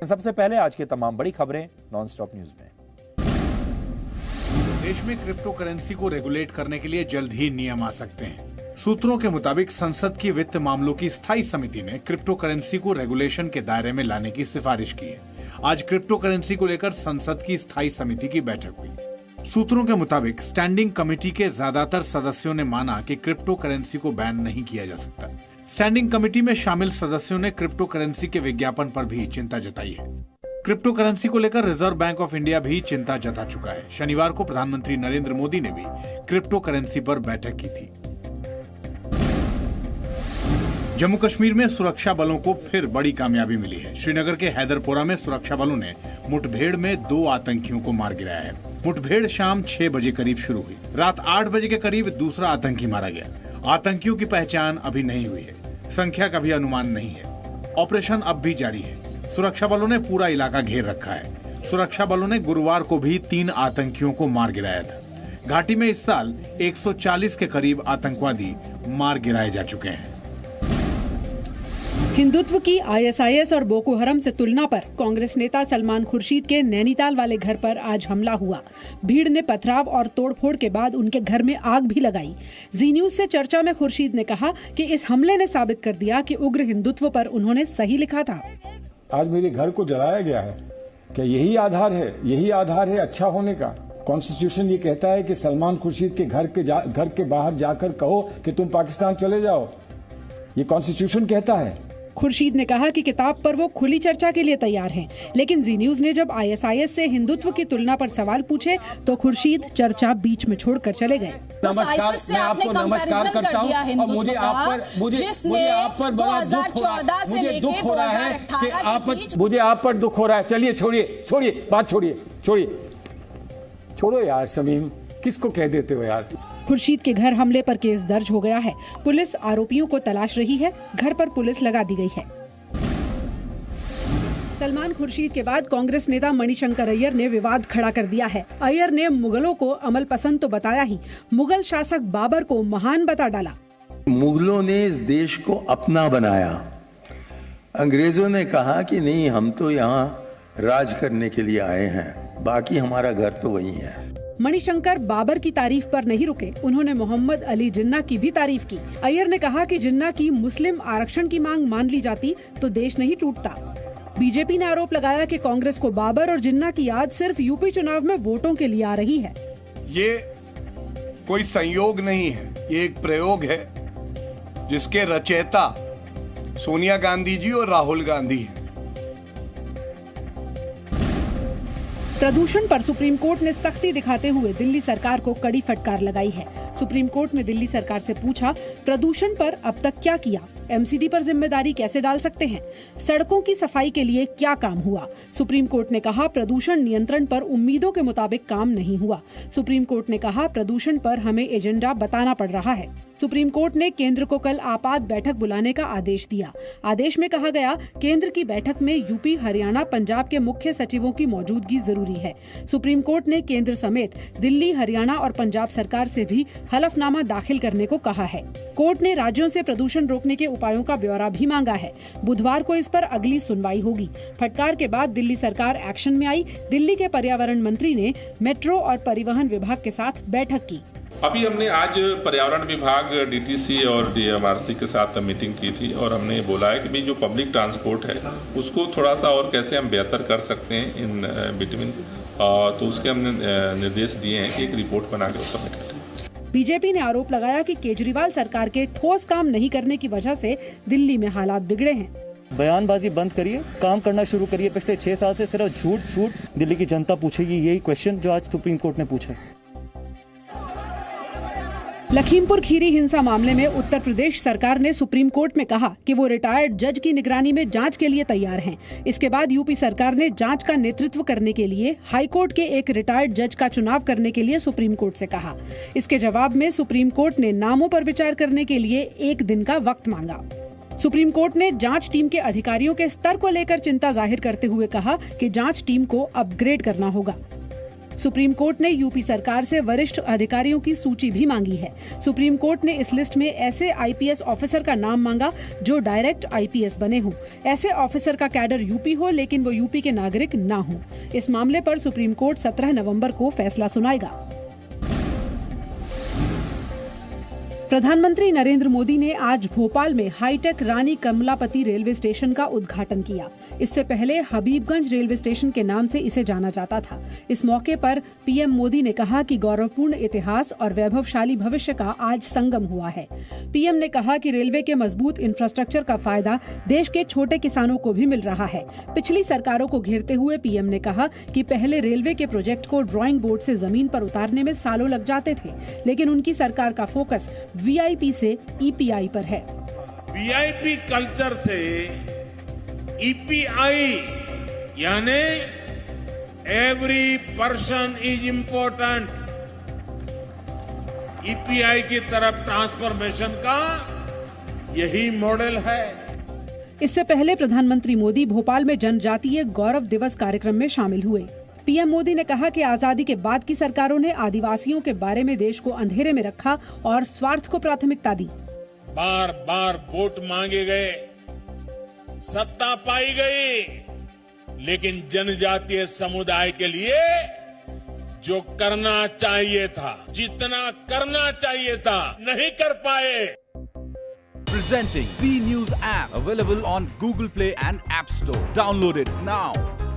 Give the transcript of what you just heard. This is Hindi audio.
लेकिन सबसे पहले आज की तमाम बड़ी खबरें नॉन स्टॉप न्यूज में। देश में क्रिप्टो करेंसी को रेगुलेट करने के लिए जल्द ही नियम आ सकते हैं। सूत्रों के मुताबिक संसद की वित्त मामलों की स्थायी समिति ने क्रिप्टो करेंसी को रेगुलेशन के दायरे में लाने की सिफारिश की है। आज क्रिप्टो करेंसी को लेकर संसद की स्थायी समिति की बैठक हुई। सूत्रों के मुताबिक स्टैंडिंग कमेटी के ज्यादातर सदस्यों ने माना कि क्रिप्टो करेंसी को बैन नहीं किया जा सकता। स्टैंडिंग कमेटी में शामिल सदस्यों ने क्रिप्टो करेंसी के विज्ञापन पर भी चिंता जताई है। क्रिप्टो करेंसी को लेकर रिजर्व बैंक ऑफ इंडिया भी चिंता जता चुका है। शनिवार को प्रधानमंत्री नरेंद्र मोदी ने भी क्रिप्टो करेंसी पर बैठक की थी। जम्मू कश्मीर में सुरक्षा बलों को फिर बड़ी कामयाबी मिली है। श्रीनगर के हैदरपोरा में सुरक्षा बलों ने मुठभेड़ में 2 आतंकियों को मार गिराया है। मुठभेड़ शाम 6 बजे करीब शुरू हुई। रात 8 बजे के करीब दूसरा आतंकी मारा गया। आतंकियों की पहचान अभी नहीं हुई है। संख्या का भी अनुमान नहीं है। ऑपरेशन अब भी जारी है। सुरक्षा बलों ने पूरा इलाका घेर रखा है। सुरक्षा बलों ने गुरुवार को भी 3 आतंकियों को मार गिराया था। घाटी में इस साल 140 के करीब आतंकवादी मार गिराए जा चुके हैं। हिंदुत्व की आईएसआईएस और बोको हरम से तुलना पर कांग्रेस नेता सलमान खुर्शीद के नैनीताल वाले घर पर आज हमला हुआ। भीड़ ने पथराव और तोड़फोड़ के बाद उनके घर में आग भी लगाई। जी न्यूज से चर्चा में खुर्शीद ने कहा कि इस हमले ने साबित कर दिया कि उग्र हिंदुत्व पर उन्होंने सही लिखा था। आज मेरे घर को जलाया गया है, क्या यही आधार है अच्छा होने का? कॉन्स्टिट्यूशन ये कहता है कि सलमान खुर्शीद के घर के बाहर जाकर कहो कि तुम पाकिस्तान चले जाओ। ये कॉन्स्टिट्यूशन कहता है। खुर्शीद ने कहा कि किताब पर वो खुली चर्चा के लिए तैयार हैं, लेकिन जी न्यूज ने जब आईएसआईएस से हिंदुत्व की तुलना पर सवाल पूछे तो खुर्शीद चर्चा बीच में छोड़कर चले गए। नमस्कार, मैं आपको नमस्कार करता हूँ और मुझे आप पर बड़ा दुख हो रहा है कि मुझे आप पर दुख हो रहा है। चलिए छोड़िए बात, छोड़ो यार। शमीम, किसको कह देते हो यार? खुर्शीद के घर हमले पर केस दर्ज हो गया है। पुलिस आरोपियों को तलाश रही है। घर पर पुलिस लगा दी गई है। सलमान खुर्शीद के बाद कांग्रेस नेता मणिशंकर अय्यर ने विवाद खड़ा कर दिया है। अय्यर ने मुगलों को अमल पसंद तो बताया ही, मुगल शासक बाबर को महान बता डाला। मुगलों ने इस देश को अपना बनाया। अंग्रेजों ने कहा कि नहीं, हम तो यहाँ राज करने के लिए आए हैं, बाकी हमारा घर तो वही है। मणिशंकर बाबर की तारीफ पर नहीं रुके। उन्होंने मोहम्मद अली जिन्ना की भी तारीफ की। अय्यर ने कहा कि जिन्ना की मुस्लिम आरक्षण की मांग मान ली जाती तो देश नहीं टूटता। बीजेपी ने आरोप लगाया कि कांग्रेस को बाबर और जिन्ना की याद सिर्फ यूपी चुनाव में वोटों के लिए आ रही है। ये कोई संयोग नहीं है, ये एक प्रयोग है जिसके रचयिता सोनिया गांधी जी और राहुल गांधी हैं। प्रदूषण पर सुप्रीम कोर्ट ने सख्ती दिखाते हुए दिल्ली सरकार को कड़ी फटकार लगाई है। सुप्रीम कोर्ट ने दिल्ली सरकार से पूछा, प्रदूषण पर अब तक क्या किया? एमसीडी पर जिम्मेदारी कैसे डाल सकते हैं? सड़कों की सफाई के लिए क्या काम हुआ? सुप्रीम कोर्ट ने कहा, प्रदूषण नियंत्रण पर उम्मीदों के मुताबिक काम नहीं हुआ। सुप्रीम कोर्ट ने कहा, प्रदूषण पर हमें एजेंडा बताना पड़ रहा है। सुप्रीम कोर्ट ने केंद्र को कल आपात बैठक बुलाने का आदेश दिया। आदेश में कहा गया, केंद्र की बैठक में यूपी, हरियाणा, पंजाब के मुख्य सचिवों की मौजूदगी जरूरी है। सुप्रीम कोर्ट ने केंद्र समेत दिल्ली, हरियाणा और पंजाब सरकार से भी हलफनामा दाखिल करने को कहा है। कोर्ट ने राज्यों से प्रदूषण रोकने के उपायों का ब्यौरा भी मांगा है। बुधवार को इस पर अगली सुनवाई होगी। फटकार के बाद दिल्ली सरकार एक्शन में आई। दिल्ली के पर्यावरण मंत्री ने मेट्रो और परिवहन विभाग के साथ बैठक की। अभी हमने आज पर्यावरण विभाग, डीटीसी और डीएमआरसी के साथ मीटिंग की थी और हमने बोला है कि भाई जो पब्लिक ट्रांसपोर्ट है उसको थोड़ा सा और कैसे हम बेहतर कर सकते हैं इन बिटवीन, तो उसके हमने निर्देश दिए हैं कि एक रिपोर्ट बना के उसको सबमिट करें। बीजेपी ने आरोप लगाया कि केजरीवाल सरकार के ठोस काम नहीं करने की वजह से दिल्ली में हालात बिगड़े हैं। बयानबाजी बंद करिए, काम करना शुरू करिए। पिछले 6 साल से सिर्फ झूठ दिल्ली की जनता पूछेगी, यही क्वेश्चन जो आज सुप्रीम कोर्ट ने पूछा। लखीमपुर खीरी हिंसा मामले में उत्तर प्रदेश सरकार ने सुप्रीम कोर्ट में कहा कि वो रिटायर्ड जज की निगरानी में जांच के लिए तैयार हैं। इसके बाद यूपी सरकार ने जांच का नेतृत्व करने के लिए हाई कोर्ट के एक रिटायर्ड जज का चुनाव करने के लिए सुप्रीम कोर्ट से कहा। इसके जवाब में सुप्रीम कोर्ट ने नामों पर विचार करने के लिए 1 दिन का वक्त मांगा। सुप्रीम कोर्ट ने जांच टीम के अधिकारियों के स्तर को लेकर चिंता जाहिर करते हुए कहा कि जांच टीम को अपग्रेड करना होगा। सुप्रीम कोर्ट ने यूपी सरकार से वरिष्ठ अधिकारियों की सूची भी मांगी है। सुप्रीम कोर्ट ने इस लिस्ट में ऐसे आईपीएस ऑफिसर का नाम मांगा जो डायरेक्ट आईपीएस बने हों। ऐसे ऑफिसर का कैडर यूपी हो लेकिन वो यूपी के नागरिक ना हो। इस मामले पर सुप्रीम कोर्ट 17 नवंबर को फैसला सुनाएगा। प्रधानमंत्री नरेंद्र मोदी ने आज भोपाल में हाईटेक रानी कमलापति रेलवे स्टेशन का उद्घाटन किया। इससे पहले हबीबगंज रेलवे स्टेशन के नाम से इसे जाना जाता था। इस मौके पर पीएम मोदी ने कहा कि गौरवपूर्ण इतिहास और वैभवशाली भविष्य का आज संगम हुआ है। पीएम ने कहा कि रेलवे के मजबूत इंफ्रास्ट्रक्चर का फायदा देश के छोटे किसानों को भी मिल रहा है। पिछली सरकारों को घेरते हुए पीएम ने कहा कि पहले रेलवे के प्रोजेक्ट को ड्राइंग बोर्ड से जमीन पर उतारने में सालों लग जाते थे, लेकिन उनकी सरकार का फोकस वीआईपी से ईपीआई पर है। वीआईपी कल्चर से ईपीआई यानी every person is important, EPI की तरफ ट्रांसफॉर्मेशन का यही मॉडल है। इससे पहले प्रधानमंत्री मोदी भोपाल में जनजातीय गौरव दिवस कार्यक्रम में शामिल हुए। पीएम मोदी ने कहा कि आजादी के बाद की सरकारों ने आदिवासियों के बारे में देश को अंधेरे में रखा और स्वार्थ को प्राथमिकता दी। बार बार वोट मांगे गए, सत्ता पाई गई, लेकिन जनजातीय समुदाय के लिए जो करना चाहिए था, जितना करना चाहिए था, नहीं कर पाए। Presenting B News app available on Google Play and App Store. Download it now.